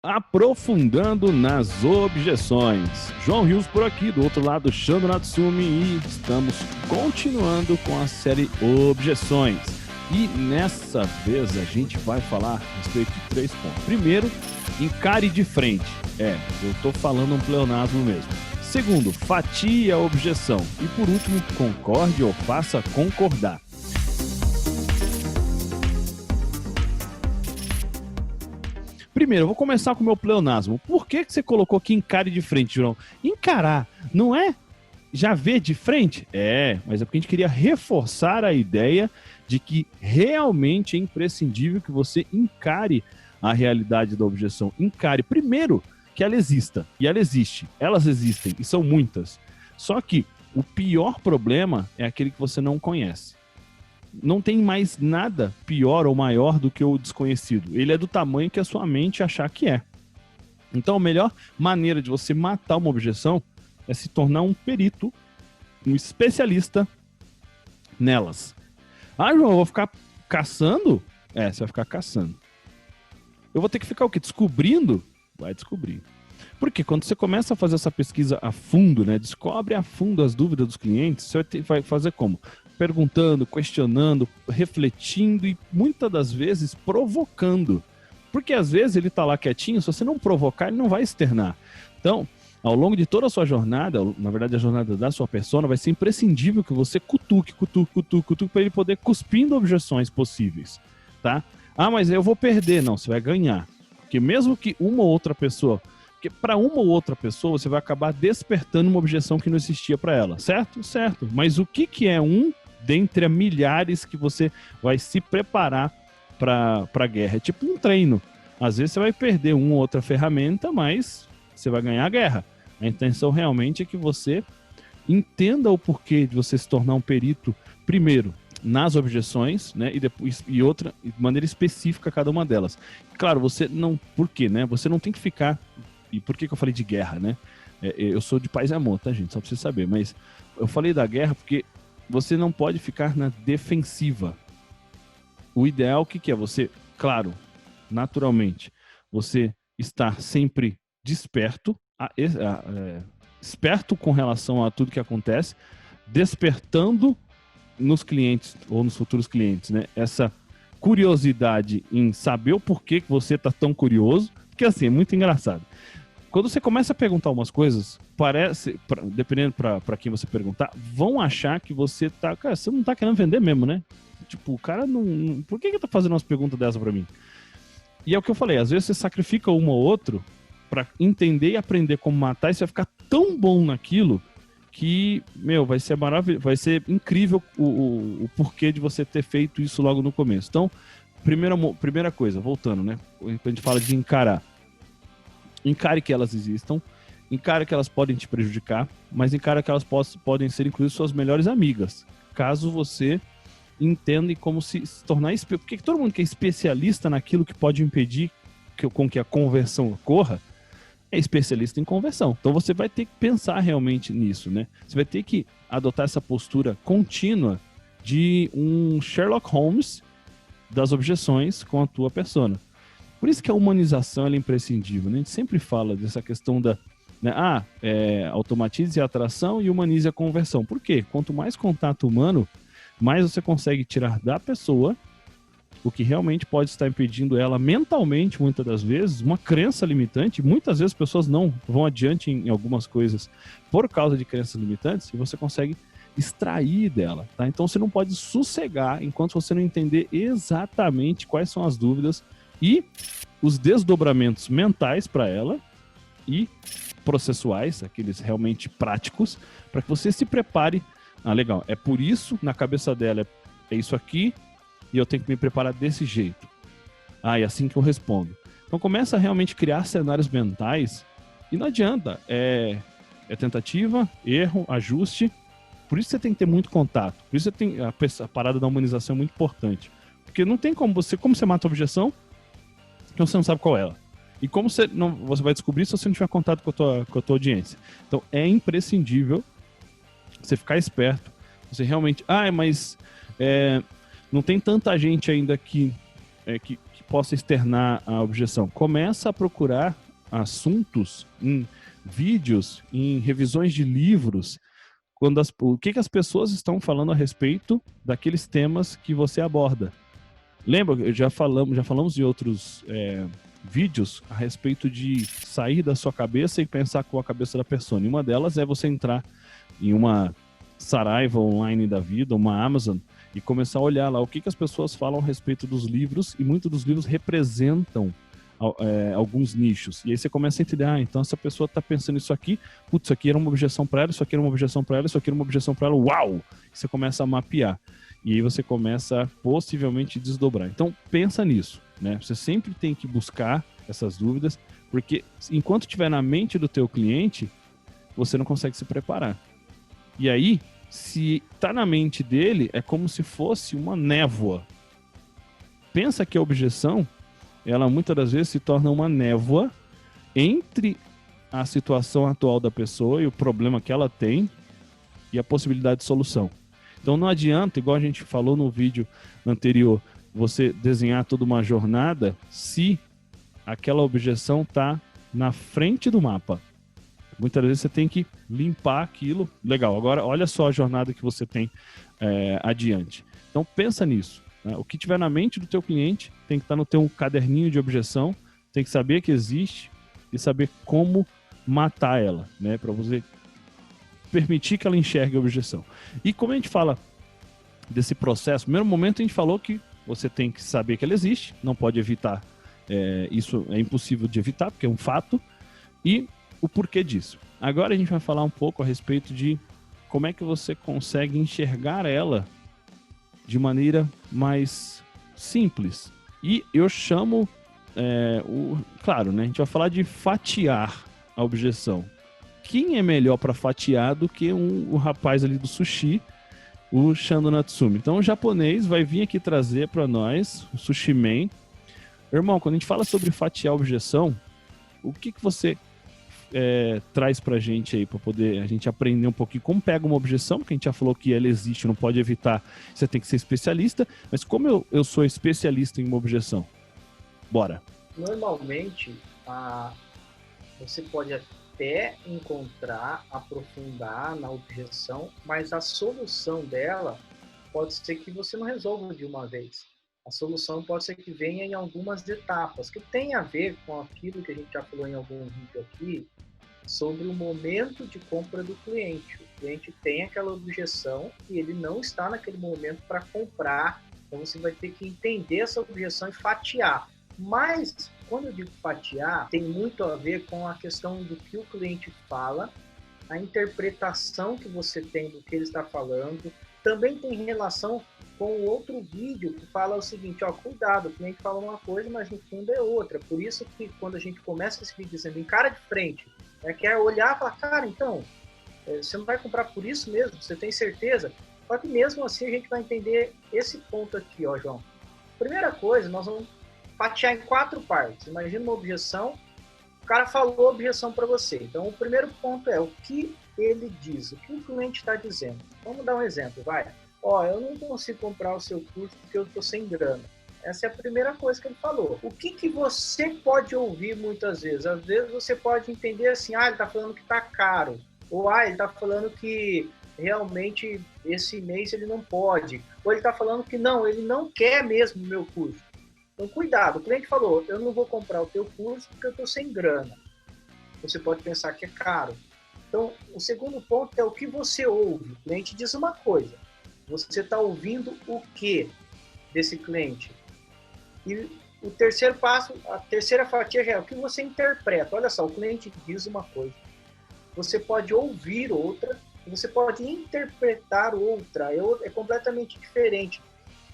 Aprofundando nas objeções. João Rios por aqui, do outro lado, Shando Natsumi, e estamos continuando com a série Objeções. E nessa vez a gente vai falar a respeito de 3 pontos. Primeiro, encare de frente. Eu tô falando um pleonasmo mesmo. Segundo, fatie a objeção. E por último, concorde ou faça concordar. Primeiro, eu vou começar com o meu pleonasmo. Por que você colocou aqui encare de frente, João? Encarar, não é já ver de frente? Mas é porque a gente queria reforçar a ideia de que realmente é imprescindível que você encare a realidade da objeção. Encare, primeiro, que ela exista. E ela existe. Elas existem, e são muitas. Só que o pior problema é aquele que você não conhece. Não tem mais nada pior ou maior do que o desconhecido. Ele é do tamanho que a sua mente achar que é. Então, a melhor maneira de você matar uma objeção é se tornar um perito, um especialista nelas. João, eu vou ficar caçando? Você vai ficar caçando. Eu vou ter que ficar o quê? Descobrindo? Vai descobrir. Porque quando você começa a fazer essa pesquisa a fundo, né, descobre a fundo as dúvidas dos clientes, você vai fazer como? Perguntando, questionando, refletindo e muitas das vezes provocando. Porque às vezes ele está lá quietinho, se você não provocar, ele não vai externar. Então, ao longo de toda a sua jornada, na verdade a jornada da sua persona, vai ser imprescindível que você cutuque para ele poder cuspindo objeções possíveis, tá? Mas eu vou perder. Não, você vai ganhar. Porque mesmo que uma ou outra pessoa... Porque para uma ou outra pessoa, você vai acabar despertando uma objeção que não existia para ela, certo? Certo. Mas o que é dentre a milhares que você vai se preparar para a guerra? É tipo um treino. Às vezes você vai perder uma ou outra ferramenta, mas você vai ganhar a guerra. A intenção realmente é que você entenda o porquê de você se tornar um perito, primeiro, nas objeções, né, e depois de maneira específica cada uma delas. Claro, você não... Por quê, né? Você não tem que ficar... E por que eu falei de guerra, né? Eu sou de paz e amor, tá, gente? Só pra você saber. Mas eu falei da guerra porque você não pode ficar na defensiva. O ideal, o que é? Você, claro, naturalmente, você estar sempre desperto, esperto com relação a tudo que acontece, despertando nos clientes ou nos futuros clientes, né? Essa curiosidade em saber o porquê que você tá tão curioso, porque assim, é muito engraçado. Quando você começa a perguntar umas coisas, parece, dependendo para quem você perguntar, vão achar que você tá... Cara, você não tá querendo vender mesmo, né? Tipo, o cara não... Por que tá fazendo umas perguntas dessas para mim? E é o que eu falei, às vezes você sacrifica um ou outro para entender e aprender como matar, e você vai ficar tão bom naquilo que, vai ser maravilhoso, vai ser incrível o porquê de você ter feito isso logo no começo. Então, primeira coisa, voltando, né? Quando a gente fala de encarar. Encare que elas existam, encare que elas podem te prejudicar, mas encare que elas podem ser, inclusive, suas melhores amigas, caso você entenda como se tornar... Porque todo mundo que é especialista naquilo que pode impedir com que a conversão ocorra, é especialista em conversão. Então você vai ter que pensar realmente nisso, né? Você vai ter que adotar essa postura contínua de um Sherlock Holmes das objeções com a tua persona. Por isso que a humanização é imprescindível, né? A gente sempre fala dessa questão da... Né? Automatize a atração e humanize a conversão. Por quê? Quanto mais contato humano, mais você consegue tirar da pessoa o que realmente pode estar impedindo ela mentalmente, muitas das vezes, uma crença limitante. Muitas vezes as pessoas não vão adiante em algumas coisas por causa de crenças limitantes, e você consegue extrair dela, tá? Então você não pode sossegar enquanto você não entender exatamente quais são as dúvidas e os desdobramentos mentais para ela e processuais, aqueles realmente práticos, para que você se prepare. Legal, é por isso, na cabeça dela é isso aqui, e eu tenho que me preparar desse jeito. E assim que eu respondo. Então começa a realmente criar cenários mentais, e não adianta, é tentativa, erro, ajuste. Por isso você tem que ter muito contato, por isso a parada da humanização é muito importante, porque não tem como você mata a objeção que você não sabe qual é ela. E como você vai descobrir se você não tiver contato com a tua audiência. Então é imprescindível você ficar esperto. Você realmente... mas não tem tanta gente ainda que possa externar a objeção? Começa a procurar assuntos em vídeos, em revisões de livros, o que as pessoas estão falando a respeito daqueles temas que você aborda. Lembra, já falamos em outros vídeos a respeito de sair da sua cabeça e pensar com a cabeça da persona. E uma delas é você entrar em uma Saraiva online da vida, uma Amazon, e começar a olhar lá o que as pessoas falam a respeito dos livros, e muitos dos livros representam alguns nichos. E aí você começa a entender, então essa pessoa está pensando isso aqui, putz, isso aqui era uma objeção para ela, isso aqui era uma objeção para ela, isso aqui era uma objeção para ela, uau! E você começa a mapear. E aí você começa a possivelmente desdobrar. Então pensa nisso, né? Você sempre tem que buscar essas dúvidas, porque enquanto estiver na mente do teu cliente, você não consegue se preparar. E aí, se está na mente dele, é como se fosse uma névoa. Pensa que a objeção, ela muitas das vezes se torna uma névoa entre a situação atual da pessoa e o problema que ela tem e a possibilidade de solução. Então não adianta, igual a gente falou no vídeo anterior, você desenhar toda uma jornada se aquela objeção está na frente do mapa. Muitas vezes você tem que limpar aquilo. Legal, agora olha só a jornada que você tem adiante. Então pensa nisso. Né? O que tiver na mente do teu cliente tem que estar no teu caderninho de objeção, tem que saber que existe e saber como matar ela, né? Para você permitir que ela enxergue a objeção. E como a gente fala desse processo, no primeiro momento a gente falou que você tem que saber que ela existe, não pode evitar, isso é impossível de evitar, porque é um fato, e o porquê disso. Agora a gente vai falar um pouco a respeito de como é que você consegue enxergar ela de maneira mais simples. E eu chamo, claro, né, a gente vai falar de fatiar a objeção. Quem é melhor para fatiar do que o rapaz ali do sushi, o Shando Natsumi? Então o japonês vai vir aqui trazer para nós, o Sushi Man. Irmão, quando a gente fala sobre fatiar a objeção, o que você traz pra gente aí, pra poder a gente aprender um pouquinho como pega uma objeção, porque a gente já falou que ela existe, não pode evitar, você tem que ser especialista, mas como eu sou especialista em uma objeção? Bora! Normalmente, você pode até encontrar, aprofundar na objeção, mas a solução dela pode ser que você não resolva de uma vez. A solução pode ser que venha em algumas etapas, que tem a ver com aquilo que a gente já falou em algum vídeo aqui, sobre o momento de compra do cliente. O cliente tem aquela objeção e ele não está naquele momento para comprar, então você vai ter que entender essa objeção e fatiar. Mas, quando eu digo fatiar, tem muito a ver com a questão do que o cliente fala, a interpretação que você tem do que ele está falando, também tem relação com o outro vídeo que fala o seguinte, cuidado, o cliente fala uma coisa, mas no fundo é outra. Por isso que quando a gente começa esse vídeo dizendo encara de frente, quer olhar e falar, cara, então, você não vai comprar por isso mesmo? Você tem certeza? Só que mesmo assim a gente vai entender esse ponto aqui, João. Primeira coisa, nós vamos fatiar em 4 partes. Imagina uma objeção, o cara falou a objeção para você. Então o primeiro ponto é o que ele diz, o que o cliente está dizendo. Vamos dar um exemplo, vai. Eu não consigo comprar o seu curso porque eu estou sem grana. Essa é a primeira coisa que ele falou. O que você pode ouvir muitas vezes? Às vezes você pode entender assim, ele está falando que está caro. Ou ele está falando que realmente esse mês ele não pode. Ou ele está falando que não, ele não quer mesmo o meu curso. Então cuidado, o cliente falou, eu não vou comprar o teu curso porque eu estou sem grana. Você pode pensar que é caro. Então o segundo ponto é o que você ouve. O cliente diz uma coisa. Você está ouvindo o que desse cliente? E o terceiro passo, a terceira fatia já é o que você interpreta. Olha só, o cliente diz uma coisa. Você pode ouvir outra, você pode interpretar outra. É completamente diferente.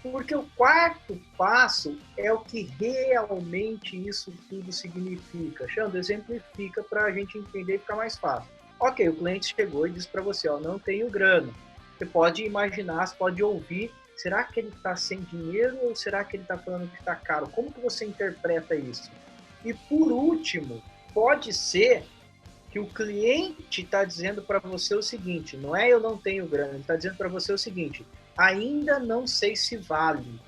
Porque o quarto passo é o que realmente isso tudo significa. Xando, exemplifica para a gente entender e ficar mais fácil. Ok, o cliente chegou e disse para você, não tenho grana. Você pode imaginar, você pode ouvir, será que ele está sem dinheiro ou será que ele está falando que está caro? Como que você interpreta isso? E por último, pode ser que o cliente está dizendo para você o seguinte, não é eu não tenho grana, ele está dizendo para você o seguinte, ainda não sei se vale.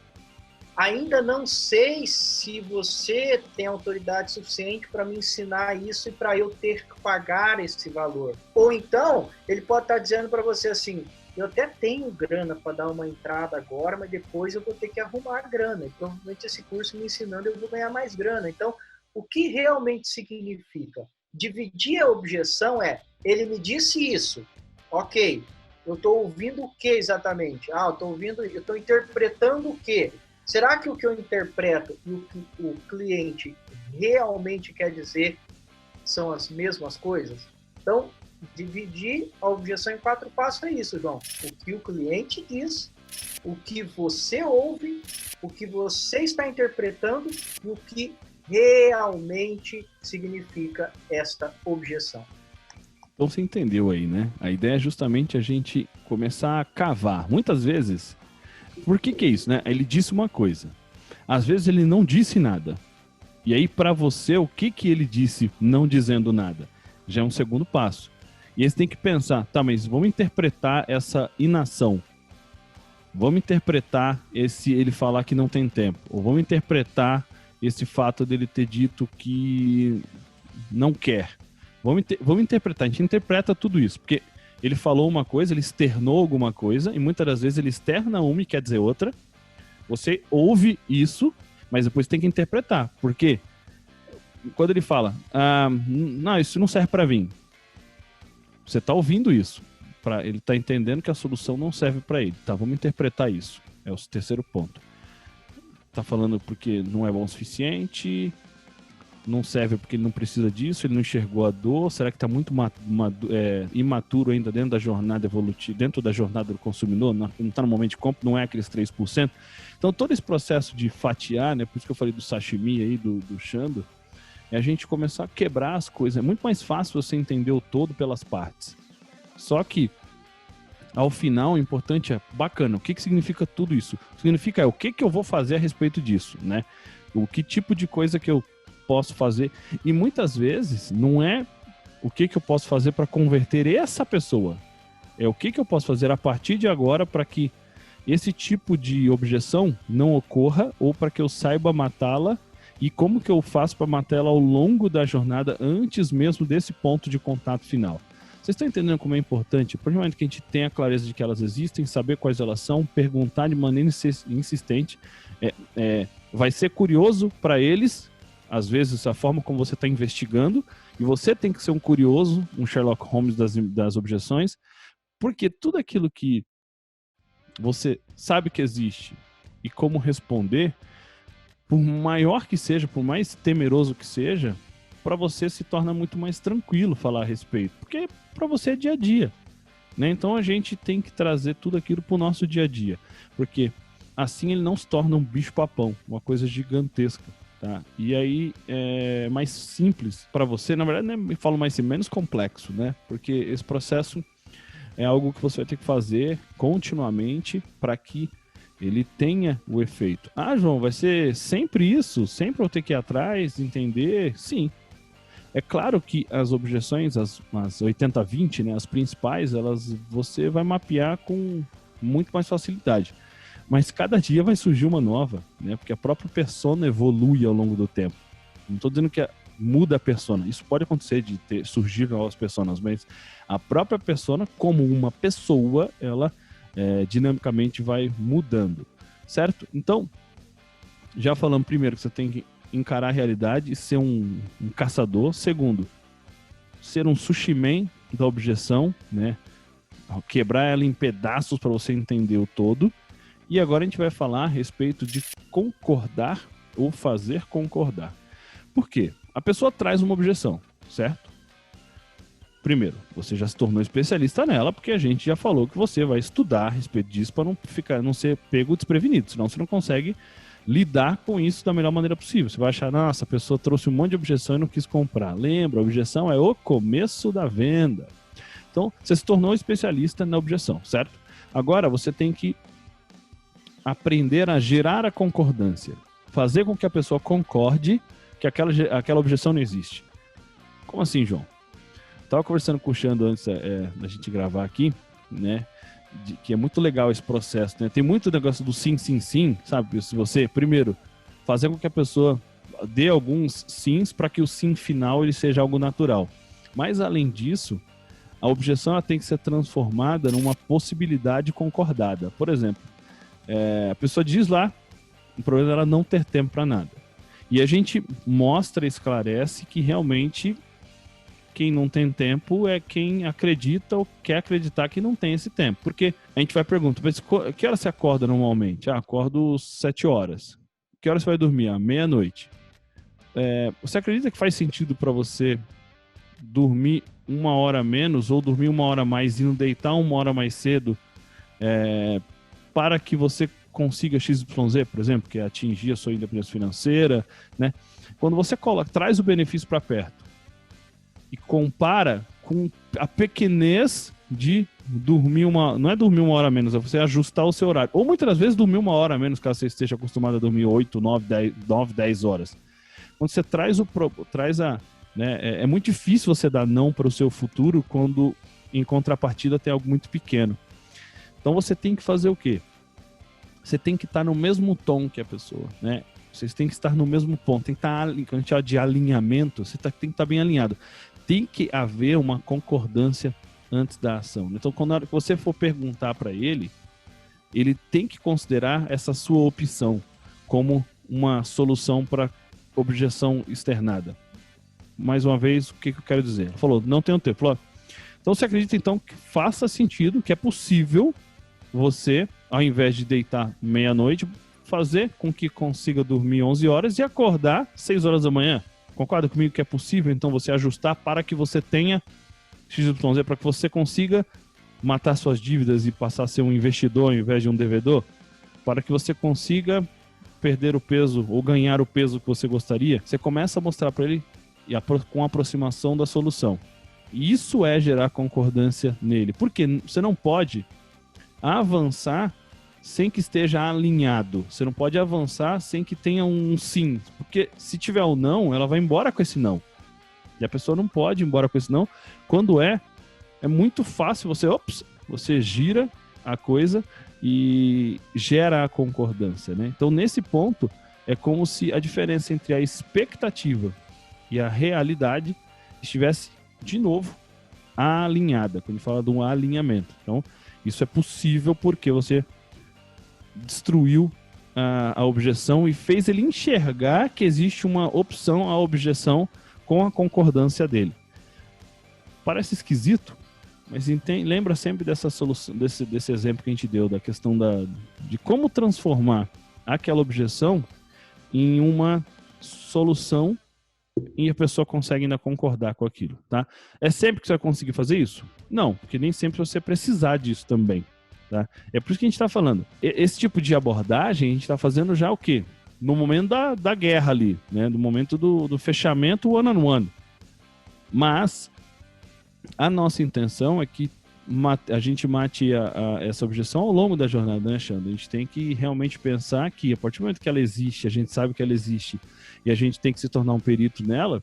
ainda não sei se você tem autoridade suficiente para me ensinar isso e para eu ter que pagar esse valor. Ou então, ele pode estar dizendo para você assim, eu até tenho grana para dar uma entrada agora, mas depois eu vou ter que arrumar a grana. E provavelmente esse curso me ensinando eu vou ganhar mais grana. Então, o que realmente significa? Dividir a objeção ele me disse isso, ok, eu estou ouvindo o que exatamente? Eu estou interpretando o quê? Será que o que eu interpreto e o que o cliente realmente quer dizer são as mesmas coisas? Então, dividir a objeção em 4 passos é isso, João. O que o cliente diz, o que você ouve, o que você está interpretando e o que realmente significa esta objeção. Então você entendeu aí, né? A ideia é justamente a gente começar a cavar. Muitas vezes, por que é isso, né? Ele disse uma coisa. Às vezes ele não disse nada. E aí para você, o que ele disse não dizendo nada? Já é um segundo passo. E aí você tem que pensar, tá, mas vamos interpretar essa inação. Vamos interpretar ele falar que não tem tempo. Ou vamos interpretar esse fato dele ter dito que não quer. Vamos interpretar. A gente interpreta tudo isso. Porque ele falou uma coisa, ele externou alguma coisa, e muitas das vezes ele externa uma e quer dizer outra. Você ouve isso, mas depois tem que interpretar. Por quê? Quando ele fala, não, isso não serve para mim. Você está ouvindo isso. Ele está entendendo que a solução não serve para ele. Tá, vamos interpretar isso. É o terceiro ponto. Está falando porque não é bom o suficiente, não serve porque ele não precisa disso, ele não enxergou a dor. Será que está muito imaturo ainda dentro da jornada evolutiva, dentro da jornada do consumidor? Não está no momento de compra, não é aqueles 3%. Então, todo esse processo de fatiar, né, por isso que eu falei do sashimi aí, do Shando, é a gente começar a quebrar as coisas. É muito mais fácil você entender o todo pelas partes. Só que, ao final, o importante é, bacana, o que significa tudo isso? Significa o que eu vou fazer a respeito disso, né? O que tipo de coisa que eu posso fazer. E muitas vezes, não é o que eu posso fazer para converter essa pessoa. É o que eu posso fazer a partir de agora para que esse tipo de objeção não ocorra ou para que eu saiba matá-la. E como que eu faço para matar ela ao longo da jornada, antes mesmo desse ponto de contato final? Vocês estão entendendo como é importante? Por momento que a gente tenha a clareza de que elas existem, saber quais elas são, perguntar de maneira insistente. Vai ser curioso para eles, às vezes, a forma como você está investigando, e você tem que ser um curioso, um Sherlock Holmes das objeções, porque tudo aquilo que você sabe que existe e como responder, por maior que seja, por mais temeroso que seja, para você se torna muito mais tranquilo falar a respeito, porque para você é dia a dia, né? Então a gente tem que trazer tudo aquilo para o nosso dia a dia, porque assim ele não se torna um bicho-papão, uma coisa gigantesca, tá? E aí é mais simples para você, na verdade, né, me falo mais assim, menos complexo, né? Porque esse processo é algo que você vai ter que fazer continuamente para que ele tenha o efeito. João, vai ser sempre isso? Sempre eu ter que ir atrás, entender? Sim. É claro que as objeções, as 80-20, né, as principais, você vai mapear com muito mais facilidade. Mas cada dia vai surgir uma nova, né? Porque a própria persona evolui ao longo do tempo. Não estou dizendo que muda a persona. Isso pode acontecer de surgir novas personas, mas a própria persona, como uma pessoa, ela dinamicamente vai mudando, certo? Então, já falamos primeiro que você tem que encarar a realidade e ser um caçador. Segundo, ser um sushi man da objeção, né? Quebrar ela em pedaços para você entender o todo. E agora a gente vai falar a respeito de concordar ou fazer concordar. Por quê? A pessoa traz uma objeção, certo? Primeiro, você já se tornou especialista nela, porque a gente já falou que você vai estudar a respeito disso para não ser pego desprevenido, senão você não consegue lidar com isso da melhor maneira possível. Você vai achar, nossa, a pessoa trouxe um monte de objeção e não quis comprar. Lembra, a objeção é o começo da venda. Então, você se tornou especialista na objeção, certo? Agora, você tem que aprender a gerar a concordância. Fazer com que a pessoa concorde que aquela objeção não existe. Como assim, João? Estava conversando com o Xando antes da gente gravar aqui, né? que é muito legal esse processo, né? Tem muito negócio do sim, sim, sim, sabe? Se você, primeiro, fazer com que a pessoa dê alguns sims para que o sim final ele seja algo natural. Mas, além disso, a objeção ela tem que ser transformada numa possibilidade concordada. Por exemplo, a pessoa diz lá, o problema é ela não ter tempo para nada. E a gente mostra, esclarece que realmente quem não tem tempo é quem acredita ou quer acreditar que não tem esse tempo. Porque a gente vai perguntar, mas que hora você acorda normalmente? Acordo 7 horas. Que hora você vai dormir? Meia-noite. Você acredita que faz sentido para você dormir 1 hora a menos ou dormir 1 hora a mais e não deitar 1 hora mais cedo para que você consiga XYZ, por exemplo, que é atingir a sua independência financeira, né? Quando você traz o benefício para perto e compara com a pequenez de dormir não é dormir 1 hora a menos, é você ajustar o seu horário. Ou muitas das vezes dormir 1 hora a menos, caso você esteja acostumado a dormir 8, 9, 10 horas. Quando você é muito difícil você dar não para o seu futuro quando em contrapartida tem algo muito pequeno. Então você tem que fazer o quê? Você tem que estar no mesmo tom que a pessoa, né? Vocês têm que estar no mesmo ponto, tem que estar, quando a gente fala de alinhamento, você tem que estar bem alinhado. Tem que haver uma concordância antes da ação. Então, quando você for perguntar para ele tem que considerar essa sua opção como uma solução para objeção externada. Mais uma vez, o que eu quero dizer? Ele falou, não tenho tempo. Falou, então, você acredita, então, que faça sentido, que é possível você, ao invés de deitar meia-noite, fazer com que consiga dormir 11 horas e acordar 6 horas da manhã. Concorda comigo que é possível, então, você ajustar para que você tenha XYZ, para que você consiga matar suas dívidas e passar a ser um investidor ao invés de um devedor? Para que você consiga perder o peso ou ganhar o peso que você gostaria? Você começa a mostrar para ele com a aproximação da solução. E isso é gerar concordância nele. Porque você não pode avançar sem que esteja alinhado. Você não pode avançar sem que tenha um sim. Porque se tiver um não, ela vai embora com esse não. E a pessoa não pode ir embora com esse não. Quando é muito fácil você gira a coisa e gera a concordância, né? Então, nesse ponto, é como se a diferença entre a expectativa e a realidade estivesse, de novo, alinhada. Quando a gente fala de um alinhamento. Então, isso é possível porque você destruiu a objeção e fez ele enxergar que existe uma opção à objeção com a concordância dele. Parece esquisito, mas lembra sempre dessa solução, desse exemplo que a gente deu, da questão de como transformar aquela objeção em uma solução e a pessoa consegue ainda concordar com aquilo, tá? É sempre que você vai conseguir fazer isso? Não, porque nem sempre você precisar disso também, tá? É por isso que a gente está falando. Esse tipo de abordagem a gente está fazendo já o quê? No momento da guerra ali, né? No momento do fechamento one-on-one. Mas a nossa intenção é que a gente mate essa objeção ao longo da jornada, né, Xandro? A gente tem que realmente pensar que, a partir do momento que ela existe, a gente sabe que ela existe, e a gente tem que se tornar um perito nela,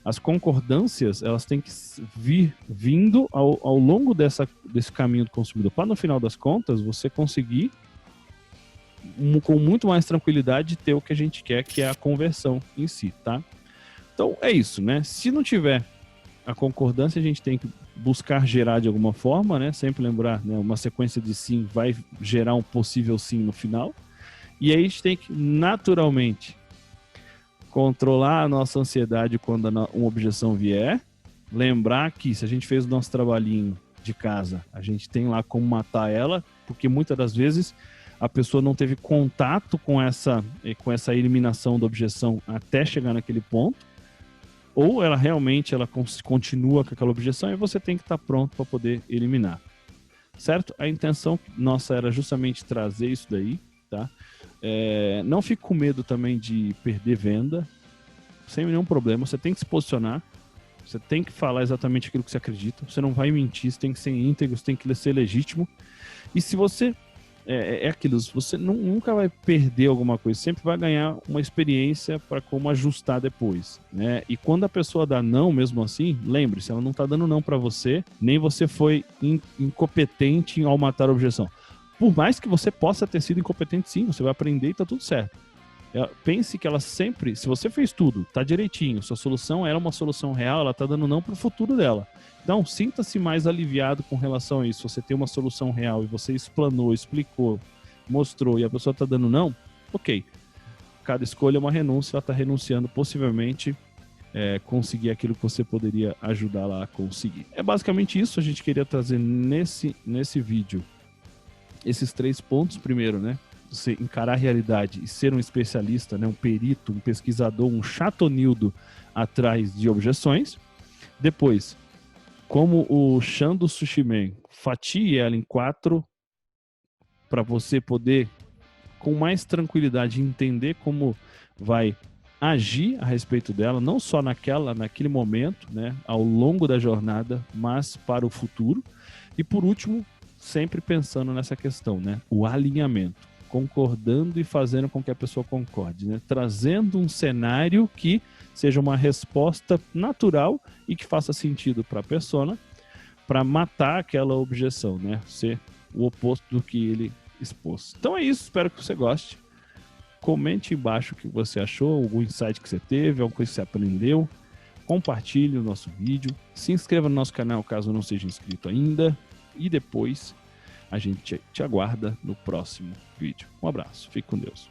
as concordâncias, elas têm que vindo ao longo desse caminho do consumidor, para no final das contas, você conseguir, com muito mais tranquilidade, ter o que a gente quer, que é a conversão em si, tá? Então, é isso, né? Se não tiver a concordância, a gente tem que buscar gerar de alguma forma, né? Sempre lembrar, né? Uma sequência de sim vai gerar um possível sim no final. E aí a gente tem que, naturalmente, controlar a nossa ansiedade quando uma objeção vier. Lembrar que se a gente fez o nosso trabalhinho de casa, a gente tem lá como matar ela, porque muitas das vezes a pessoa não teve contato com essa eliminação da objeção até chegar naquele ponto. Ou ela realmente continua com aquela objeção e você tem que estar pronto para poder eliminar. Certo? A intenção nossa era justamente trazer isso daí, tá? Não fique com medo também de perder venda, sem nenhum problema. Você tem que se posicionar, você tem que falar exatamente aquilo que você acredita, você não vai mentir, você tem que ser íntegro, você tem que ser legítimo. E se você é aquilo, você nunca vai perder alguma coisa, sempre vai ganhar uma experiência para como ajustar depois, né? E quando a pessoa dá não, mesmo assim, lembre-se, ela não está dando não para você, nem você foi incompetente ao matar a objeção. Por mais que você possa ter sido incompetente, sim, você vai aprender e tá tudo certo. Pense que ela sempre, se você fez tudo, tá direitinho, sua solução era uma solução real, ela tá dando não pro futuro dela. Então, sinta-se mais aliviado com relação a isso. Você tem uma solução real e você explanou, explicou, mostrou e a pessoa tá dando não, ok. Cada escolha é uma renúncia, ela tá renunciando possivelmente conseguir aquilo que você poderia ajudar lá a conseguir. É basicamente isso, a gente queria trazer nesse vídeo esses 3 pontos. Primeiro, né? Você encarar a realidade e ser um especialista, né, um perito, um pesquisador, um chatonildo atrás de objeções. Depois, como o Shando Sushimen, fatie ela em 4 para você poder, com mais tranquilidade, entender como vai agir a respeito dela, não só naquele momento, né, ao longo da jornada, mas para o futuro. E por último, sempre pensando nessa questão, né, o alinhamento, concordando e fazendo com que a pessoa concorde, né, trazendo um cenário que seja uma resposta natural e que faça sentido para a persona, para matar aquela objeção, né, ser o oposto do que ele expôs. Então é isso, espero que você goste. Comente embaixo o que você achou, algum insight que você teve, alguma coisa que você aprendeu. Compartilhe o nosso vídeo. Se inscreva no nosso canal caso não seja inscrito ainda. E depois a gente te aguarda no próximo vídeo. Um abraço. Fique com Deus.